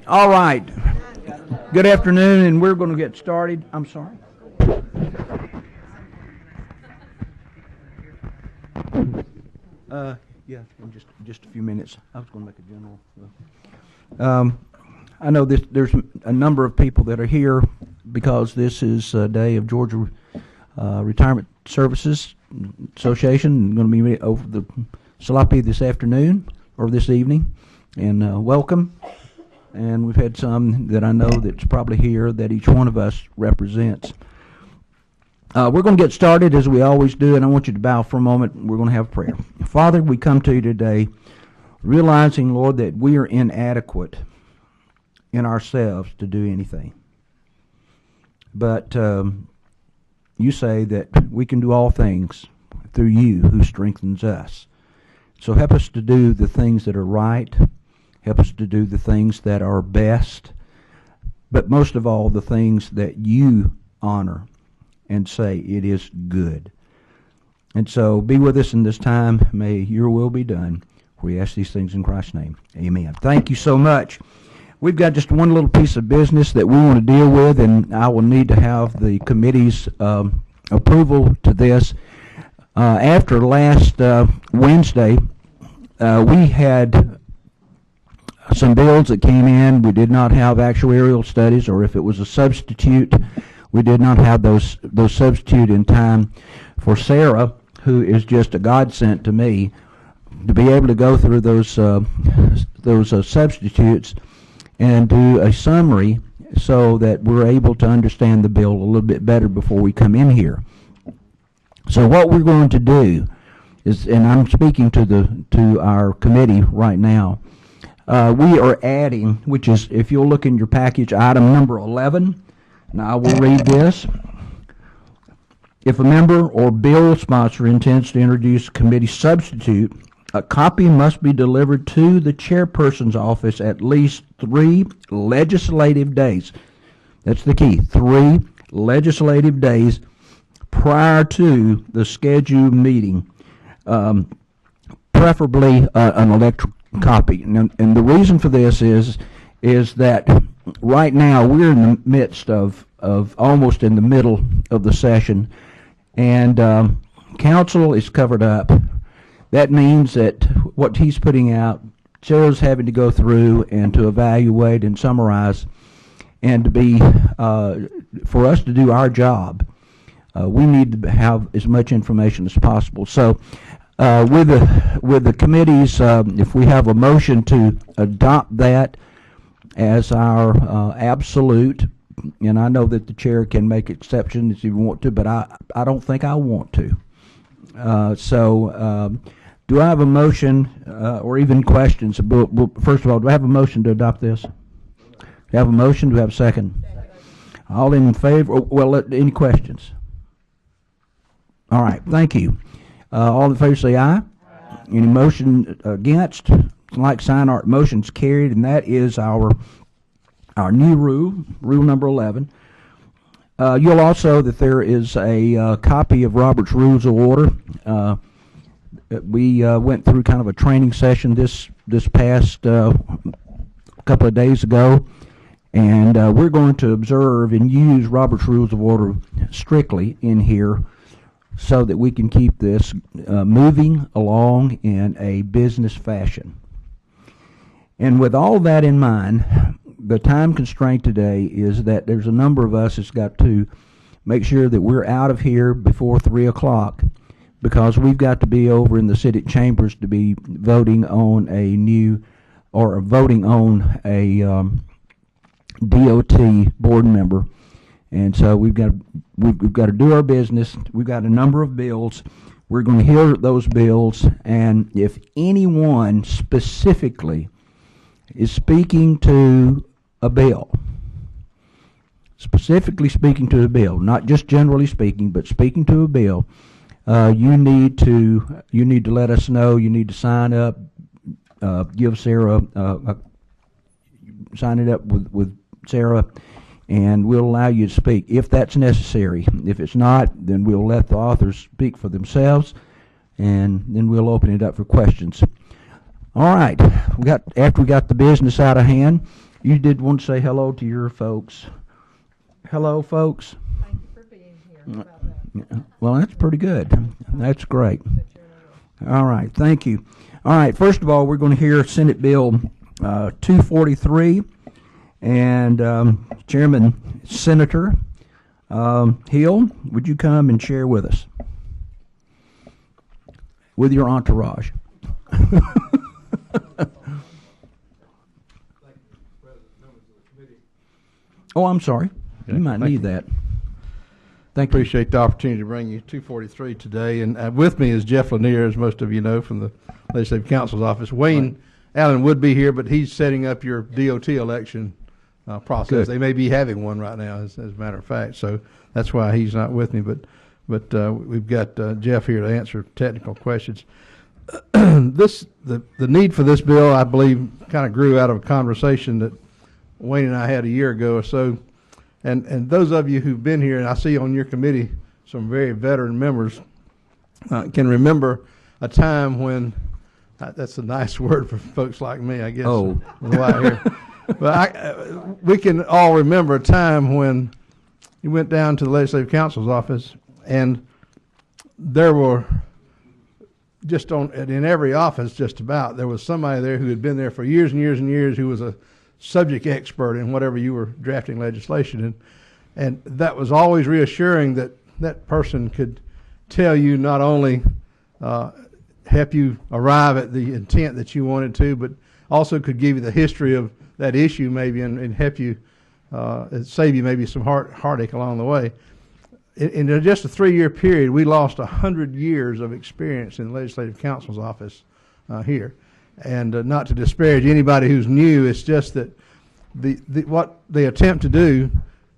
All right. Good afternoon, and we're going to get started. I'm sorry. Yeah, in just a few minutes. I was going to make a general. I know there's a number of people that are here because this is a day of Georgia Retirement Services Association. Going to be over the Salapi this afternoon or this evening, and welcome. And we've had some that I know that's probably here that each one of us represents. We're going to get started as we always do, and I want you to bow for a moment. We're going to have prayer. Father, we come to you today realizing, Lord, that we are inadequate in ourselves to do anything. But you say that we can do all things through you who strengthens us. So help us to do the things that are right. Help us to do the things that are best. But most of all, the things that you honor and say it is good. And so be with us in this time. May your will be done. We ask these things in Christ's name. Amen. Thank you so much. We've got just one little piece of business that we want to deal with, and I will need to have the committee's approval to this. After last Wednesday, we had some bills that came in. We did not have actuarial studies, or if it was a substitute, we did not have those substitute in time for Sarah, who is just a godsend to me, to be able to go through those substitutes and do a summary so that we're able to understand the bill a little bit better before we come in here. So what we're going to do is, and I'm speaking to our committee right now, we are adding, which is, if you'll look in your package, item number 11. Now I will read this. If a member or bill sponsor intends to introduce a committee substitute, a copy must be delivered to the chairperson's office at least 3 legislative days. That's the key. 3 legislative days prior to the scheduled meeting, preferably an electronic copy. And the reason for this is that right now we're in the midst of almost in the middle of the session, and council is covered up. That means that what he's putting out, Sarah's having to go through and to evaluate and summarize, and to be for us to do our job, we need to have as much information as possible. So with the committees, if we have a motion to adopt that as our absolute, and I know that the chair can make exceptions if you want to, but I don't think I want to. Do I have a motion or even questions? First of all, do I have a motion to adopt this? Do I have a motion? Do I have a second? All in favor? Well, any questions? All right, thank you. All in favor say aye. Any motion against? Like sign, our motion's carried, and that is our new rule number 11. You'll also that there is a copy of Robert's Rules of Order. We went through kind of a training session this past couple of days ago, and we're going to observe and use Robert's Rules of Order strictly in here so that we can keep this moving along in a business fashion. And with all that in mind, the time constraint today is that there's a number of us that's got to make sure that we're out of here before 3 o'clock, because we've got to be over in the city chambers to be voting on a DOT board member. And so we've got to do our business. We've got a number of bills. We're going to hear those bills, and if anyone specifically is speaking to a bill, specifically speaking to a bill, not just generally speaking, but speaking to a bill, you need to let us know. You need to sign up, give Sarah, sign it up with Sarah, and we'll allow you to speak if that's necessary. If it's not, then we'll let the authors speak for themselves, and then we'll open it up for questions. All right, after we got the business out of hand, You did want to say hello to your folks. Hello, folks. Thank you for being here. How about that? Well, that's pretty good. That's great. All right, thank you. All right, first of all, we're going to hear Senate Bill 243, and Chairman Senator Hill, would you come and share with us? With your entourage. Oh, I'm sorry. You might need that. Thank you. Appreciate the opportunity to bring you 243 today. And with me is Jeff Lanier, as most of you know, from the Legislative Counsel's office. Wayne Allen would be here, but he's setting up your DOT election process. Good. They may be having one right now, as a matter of fact. So that's why he's not with me. But we've got Jeff here to answer technical questions. The need for this bill, I believe, kind of grew out of a conversation that Wayne and I had a year ago or so. And those of you who've been here, and I see on your committee some very veteran members, can remember a time when, that's a nice word for folks like me, I guess. Oh. Here. But we can all remember a time when you went down to the Legislative Counsel's office, and there were just in every office just about, there was somebody there who had been there for years and years and years, who was a subject expert in whatever you were drafting legislation in. And that was always reassuring that that person could tell you not only help you arrive at the intent that you wanted to, but also could give you the history of that issue maybe and help you save you maybe some heartache along the way. In just a 3-year period, we lost 100 years of experience in the Legislative Counsel's office here. And not to disparage anybody who's new, it's just that what they attempt to do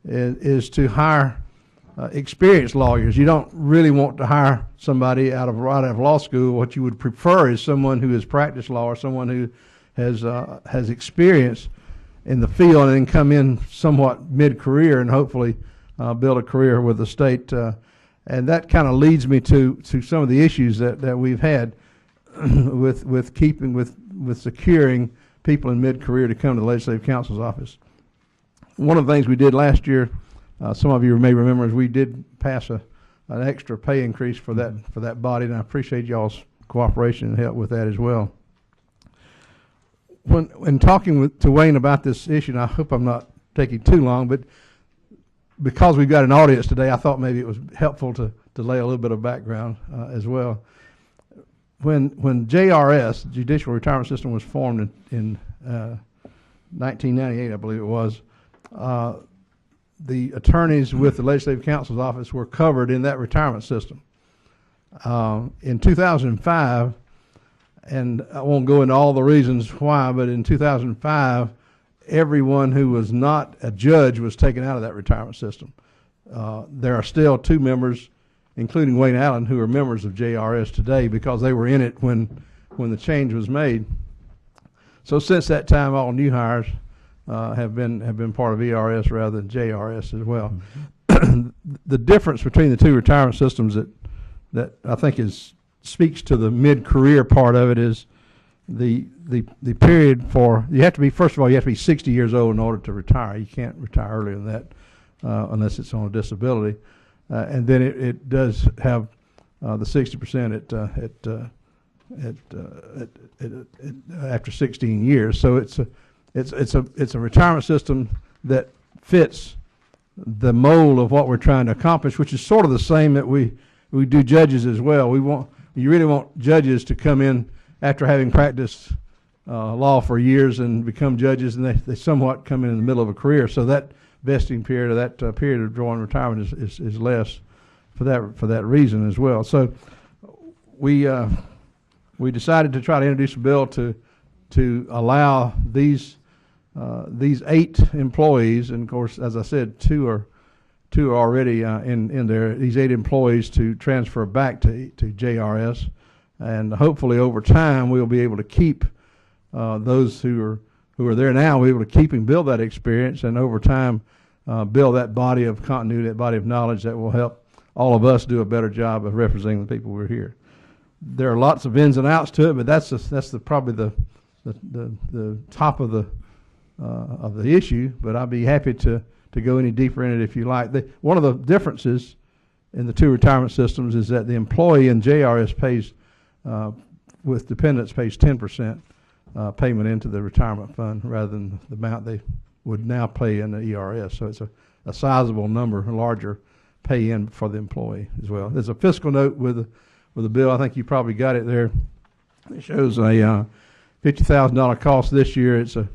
is to hire experienced lawyers. You don't really want to hire somebody right out of law school. What you would prefer is someone who has practiced law, or someone who has experience in the field, and then come in somewhat mid-career and hopefully build a career with the state. And that kind of leads me to some of the issues that we've had with securing people in mid-career to come to the Legislative Counsel's office. One of the things we did last year, some of you may remember, is we did pass an extra pay increase for that body, and I appreciate y'all's cooperation and help with that as well. When talking to Wayne about this issue, and I hope I'm not taking too long, but because we've got an audience today, I thought maybe it was helpful to lay a little bit of background as well. When JRS, Judicial Retirement System, was formed in 1998, I believe it was, the attorneys with the Legislative Counsel's office were covered in that retirement system. In 2005, and I won't go into all the reasons why, but in 2005, everyone who was not a judge was taken out of that retirement system. There are still 2 members, including Wayne Allen, who are members of JRS today because they were in it when the change was made. So since that time, all new hires have been part of ERS rather than JRS as well. Mm-hmm. The difference between the 2 retirement systems that I think speaks to the mid-career part of it is the period for, you have to be, first of all, you have to be 60 years old in order to retire. You can't retire earlier than that unless it's on a disability. And then it does have the 60% after 16 years. So it's a retirement system that fits the mold of what we're trying to accomplish, which is sort of the same that we do judges as well. You really want judges to come in after having practiced law for years and become judges, and they somewhat come in the middle of a career. So that vesting period, or that period of drawing retirement is less for that reason as well. So we decided to try to introduce a bill to allow these 8 employees, and of course, as I said, two are already in there. These 8 employees to transfer back to JRS, and hopefully over time we'll be able to keep those who are there now. We'll be able to keep and build that experience, and over time build that body of continuity, that body of knowledge that will help all of us do a better job of representing the people who are here. There are lots of ins and outs to it, but that's probably the top of of the issue, but I'd be happy to go any deeper in it if you like. One of the differences in the two retirement systems is that the employee in JRS pays, with dependents, pays 10% payment into the retirement fund rather than the amount they would now pay in the ERS. So it's a sizable number, a larger pay in for the employee as well. There's a fiscal note with the bill. I think you probably got it there. It shows a $50,000 cost this year. It's a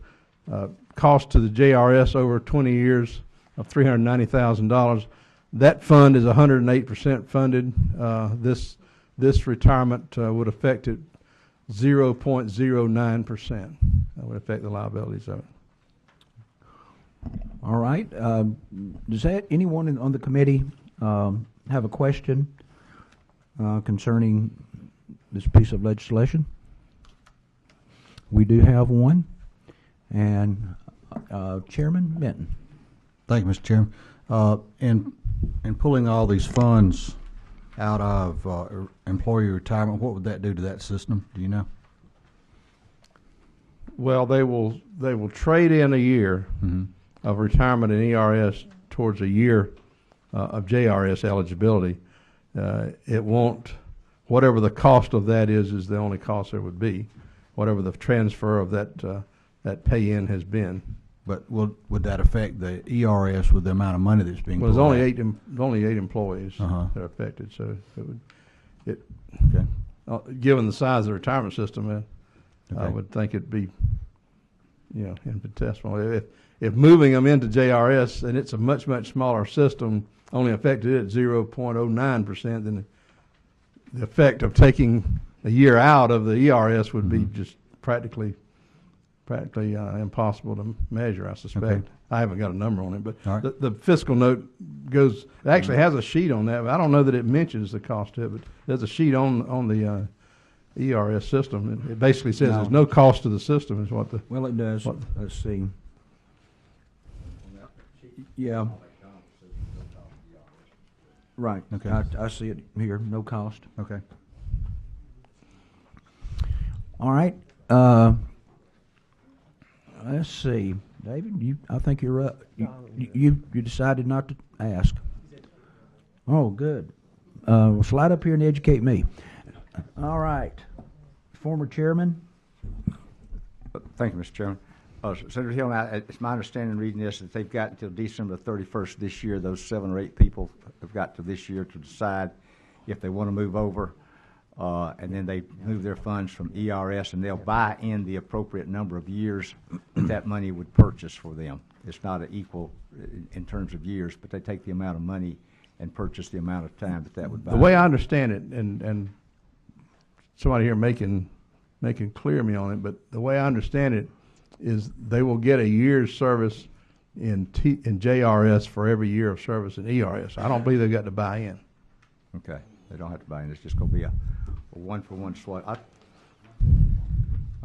cost to the JRS over 20 years of $390,000. That fund is 108% funded. This retirement would affect it 0.09%. That would affect the liabilities of it. All right. Does anyone on the committee have a question concerning this piece of legislation? We do have one. And Chairman Minton. Thank you, Mr. Chairman. In pulling all these funds out of employee retirement, what would that do to that system? Do you know? Well, they will trade in a year of retirement in ERS towards a year of JRS eligibility. It won't, whatever the cost of that is the only cost there would be, whatever the transfer of that pay-in has been. But would that affect the ERS with the amount of money that's being Well, there's pulled only eight employees that are affected, so okay. Given the size of the retirement system, I Okay. would think it'd be, infinitesimal. If moving them into JRS, and it's a much, much smaller system, only affected it at 0.09%, then the effect of taking a year out of the ERS would be just practically impossible to measure, I suspect. Okay. I haven't got a number on it, but All right. the fiscal note it actually has a sheet on that, but I don't know that it mentions the cost to it, but there's a sheet on the ERS system. It basically says there's no cost to the system is what the... Well, it does. Let's see. Yeah. Right. Okay. I see it here. No cost. Okay. All right. Let's see, David. I think you're up. You decided not to ask. Oh, good. Well, slide up here and educate me. All right. Former chairman. Thank you, Mr. Chairman. Senator Hill, it's my understanding reading this that they've got until December 31st this year. Those 7 or 8 people have got to this year to decide if they want to move over, and then they move their funds from ERS, and they'll buy in the appropriate number of years that money would purchase for them. It's not an equal in terms of years, but they take the amount of money and purchase the amount of time that would buy. The way I understand it, and somebody here making clear me on it, but the way I understand it is they will get a year's service in JRS for every year of service in ERS. I don't believe they've got to buy in. Okay, they don't have to buy in. It's just going to be a one-for-one swap.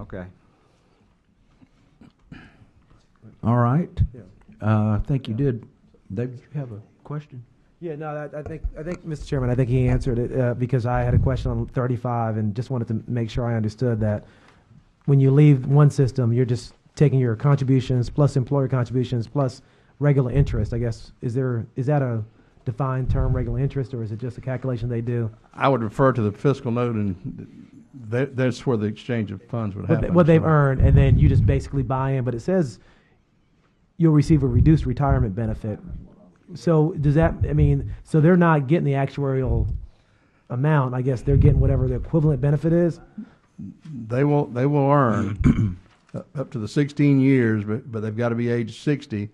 Okay. All right. I think you did. David, you have a question? Yeah, no, I think, Mr. Chairman, I think he answered it because I had a question on 35 and just wanted to make sure I understood that when you leave one system, you're just taking your contributions plus employer contributions plus regular interest. I guess is that a defined term, regular interest, or is it just a calculation they do? I would refer to the fiscal note, and that's where the exchange of funds would happen. What they've earned, and then you just basically buy in. But it says you'll receive a reduced retirement benefit. So does that, so they're not getting the actuarial amount. I guess they're getting whatever the equivalent benefit is. They will earn up to the 16 years, but they've got to be age 60.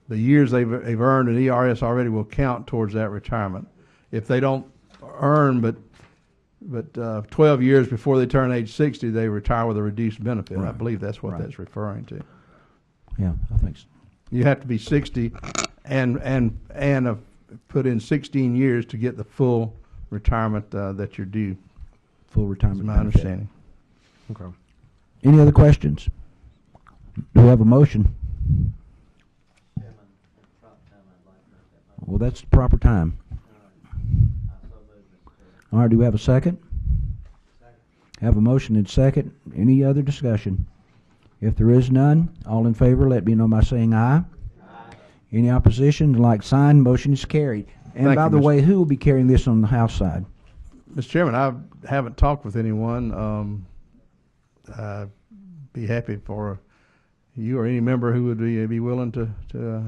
The years they've earned in ERS already will count towards that retirement. If they don't earn but 12 years before they turn age 60, they retire with a reduced benefit. Right. I believe that's what that's referring to. Yeah, I think so. You have to be 60 and put in 16 years to get the full retirement that you're due. Full retirement. That's my understanding. Okay. Any other questions? Do we have a motion? Well, that's the proper time. All right, do we have a second? Have a motion and second. Any other discussion? If there is none, all in favor, let me know by saying aye. Any opposition, like sign, motion is carried. And Thank by you, the Mr. way, who will be carrying this on the House side? Mr. Chairman, I haven't talked with anyone. I'd be happy for you or any member who would be willing to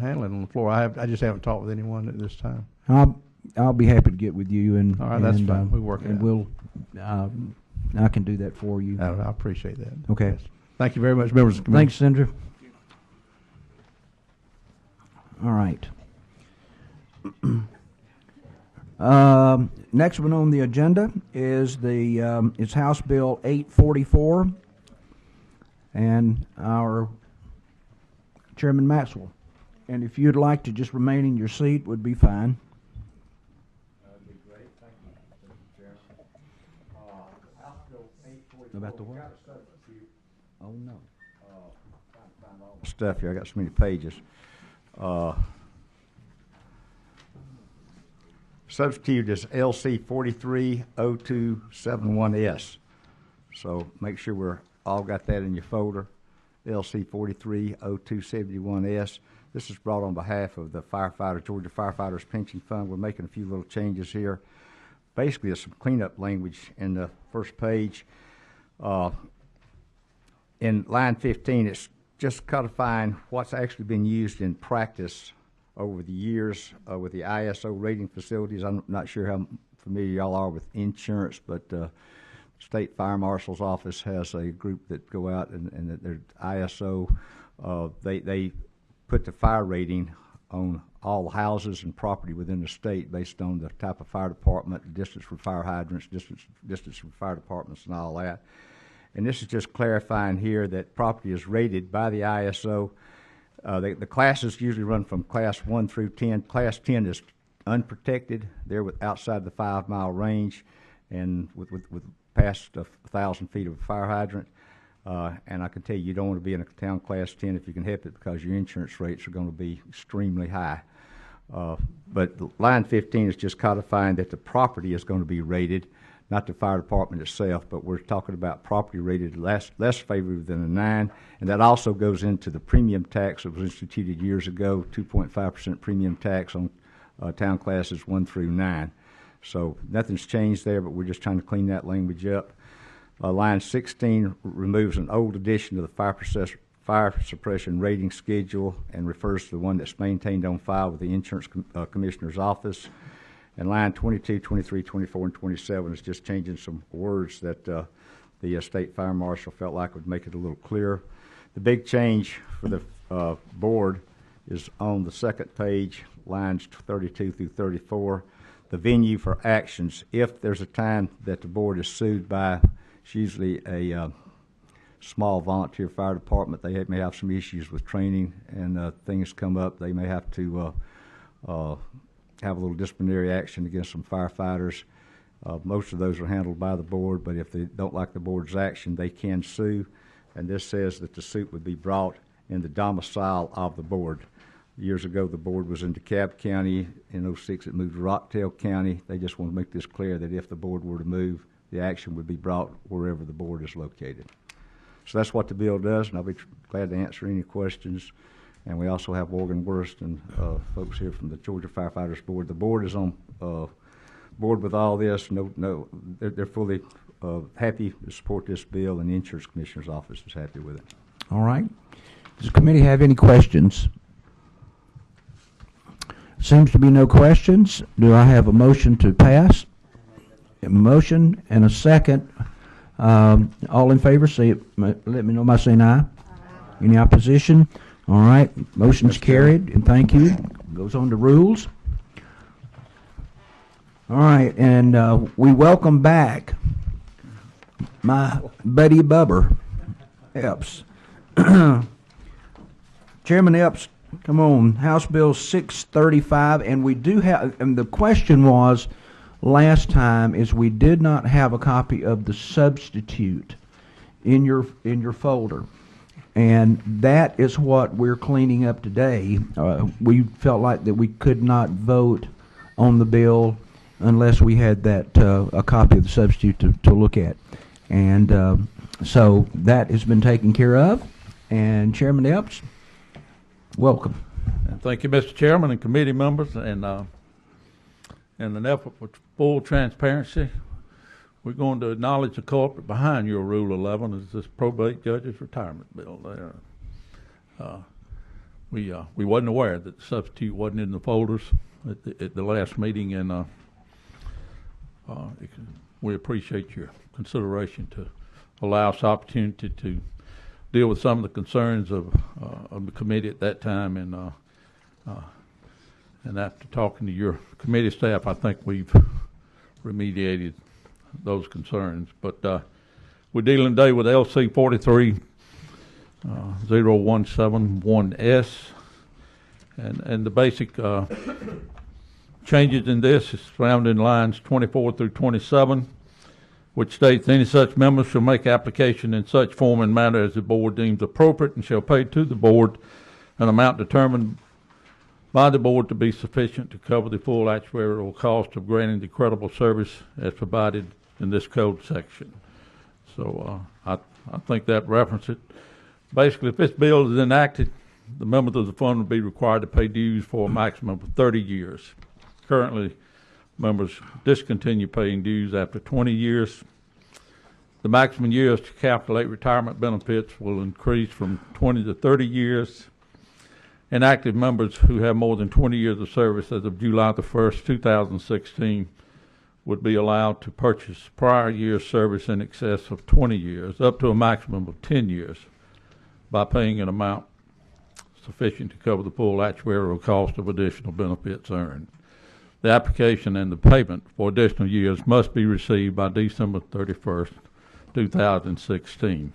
handle it on the floor. I just haven't talked with anyone at this time. I'll be happy to get with you and. All right, that's fine. We'll work it and out. we'll, I can do that for you. I appreciate that. Okay. Yes. Thank you very much, members of the committee. Thanks, Senator. All right. Next one on the agenda is it's House Bill 844, and our Chairman Maxwell. And if you'd like to just remain in your seat, would be fine. That'd be great. Thank you, Mr. Chairman. House Bill 844. About the what? Oh, no. Stuff here. I got so many pages. Substitute is LC 430271S. So make sure we're all got that in your folder. LC 430271S. This is brought on behalf of the Georgia Firefighters Pension Fund. We're making a few little changes here. Basically, there's some cleanup language in the first page. In line 15, it's just codifying what's actually been used in practice over the years with the ISO rating facilities. I'm not sure how familiar y'all are with insurance, but State Fire Marshal's Office has a group that go out and their ISO. They put the fire rating on all houses and property within the state based on the type of fire department, the distance from fire hydrants, distance from fire departments, and all that. And this is just clarifying here that property is rated by the ISO. The classes usually run from class 1 through 10. Class 10 is unprotected. They're outside the 5-mile range and with past 1,000 feet of a fire hydrant. And I can tell you don't want to be in a town class 10 if you can help it, because your insurance rates are going to be extremely high. But line 15 is just codifying that the property is going to be rated, not the fire department itself, but we're talking about property rated less favorable than a 9, and that also goes into the premium tax that was instituted years ago, 2.5% premium tax on town classes 1 through 9. So nothing's changed there, but we're just trying to clean that language up. Line 16 removes an old edition of the fire suppression rating schedule and refers to the one that's maintained on file with the insurance commissioner's office. And line 22, 23, 24, and 27 is just changing some words that the state fire marshal felt like would make it a little clearer. The big change for the board is on the second page, lines 32 through 34. The venue for actions. If there's a time that the board is sued by, it's usually a small volunteer fire department. They may have some issues with training and things come up. They may have to have a little disciplinary action against some firefighters. Most of those are handled by the board, but if they don't like the board's action, they can sue. And this says that the suit would be brought in the domicile of the board. Years ago, the board was in DeKalb County. In 06, it moved to Rockdale County. They just want to make this clear that if the board were to move, the action would be brought wherever the board is located. So that's what the bill does, and I'll be glad to answer any questions. And we also have Morgan Wurst and folks here from the Georgia Firefighters Board. The board is on board with all this. They're fully happy to support this bill, and the Insurance Commissioner's Office is happy with it. All right. Does the committee have any questions? Seems to be no questions. Do I have a motion to pass? A motion and a second. All in favor, let me know by saying aye. Any opposition? All right. Motion's carried, and thank you. Goes on to rules. All right, and we welcome back my buddy Bubber Epps. Chairman Epps, come on, House Bill 635, and we do have, and the question was last time is we did not have a copy of the substitute in your folder, and that is what we're cleaning up today. We felt like that we could not vote on the bill unless we had that a copy of the substitute to look at, and so that has been taken care of. And Chairman Epps, welcome. And thank you, Mr. Chairman and committee members. And in an effort for full transparency, we're going to acknowledge the culprit behind your Rule 11 is this probate judge's retirement bill there. We wasn't aware that the substitute wasn't in the folders at the last meeting, and we appreciate your consideration to allow us opportunity to deal with some of the concerns of the committee at that time, and after talking to your committee staff, I think we've remediated those concerns. But we're dealing today with LC 430171S, and the basic changes in this is found in lines 24 through 27, which states any such member shall make application in such form and manner as the board deems appropriate and shall pay to the board an amount determined by the board to be sufficient to cover the full actuarial cost of granting the credible service as provided in this code section. So I think that references it. Basically, if this bill is enacted, the members of the fund will be required to pay dues for a maximum of 30 years. Currently, members discontinue paying dues after 20 years. The maximum years to calculate retirement benefits will increase from 20 to 30 years. And active members who have more than 20 years of service as of July the 1st, 2016, would be allowed to purchase prior year's service in excess of 20 years, up to a maximum of 10 years, by paying an amount sufficient to cover the full actuarial cost of additional benefits earned. The application and the payment for additional years must be received by December 31st, 2016.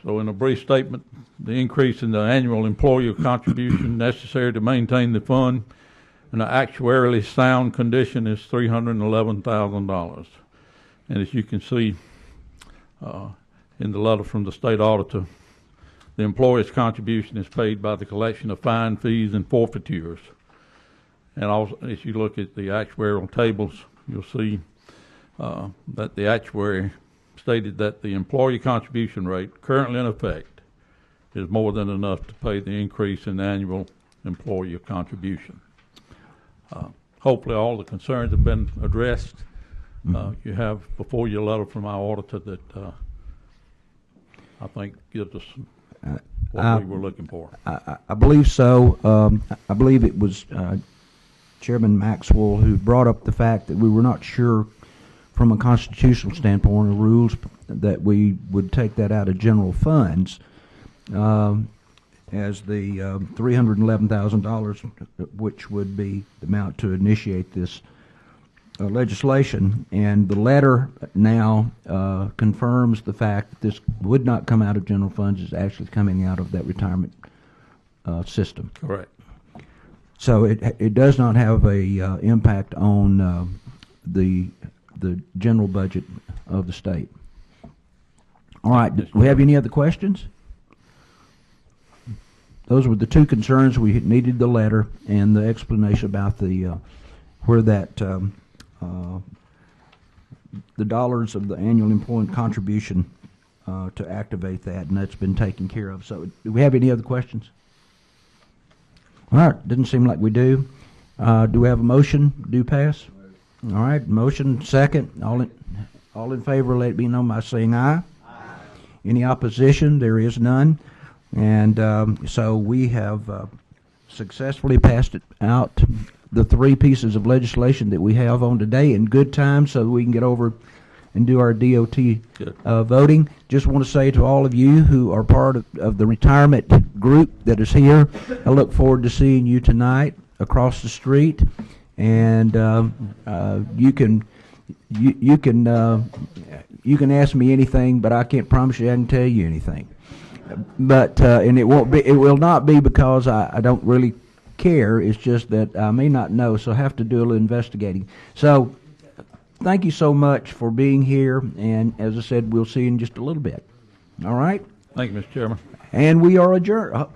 So in a brief statement, the increase in the annual employer contribution necessary to maintain the fund in an actuarially sound condition is $311,000. And as you can see in the letter from the state auditor, the employer's contribution is paid by the collection of fine fees and forfeitures. And also, as you look at the actuarial tables, you'll see that the actuary stated that the employee contribution rate currently in effect is more than enough to pay the increase in the annual employee contribution. Hopefully all the concerns have been addressed. You have before you a letter from our auditor that I think gives us what we were looking for. I believe so. I believe it was Chairman Maxwell who brought up the fact that we were not sure from a constitutional standpoint of rules that we would take that out of general funds as the $311,000, which would be the amount to initiate this legislation. And the letter now confirms the fact that this would not come out of general funds. It's actually coming out of that retirement system. Correct. So it does not have a impact on the general budget of the state. All right. Do we have any other questions? Those were the two concerns. We needed the letter and the explanation about the where that the dollars of the annual employment contribution to activate that, and that's been taken care of. So do we have any other questions? All right. Doesn't seem like we do. Do we have a motion? Do pass? All right. Motion second. All in favor, let it be known by saying aye. Aye. Any opposition? There is none. And so we have successfully passed it out, the three pieces of legislation that we have on today in good time so that we can get over and do our DOT voting. Just want to say to all of you who are part of the retirement group that is here, I look forward to seeing you tonight across the street. And you can ask me anything, but I can't promise you I can tell you anything. But and it will not be because I don't really care. It's just that I may not know, so I have to do a little investigating. So thank you so much for being here, and as I said, we'll see you in just a little bit. All right? Thank you, Mr. Chairman. And we are adjourned.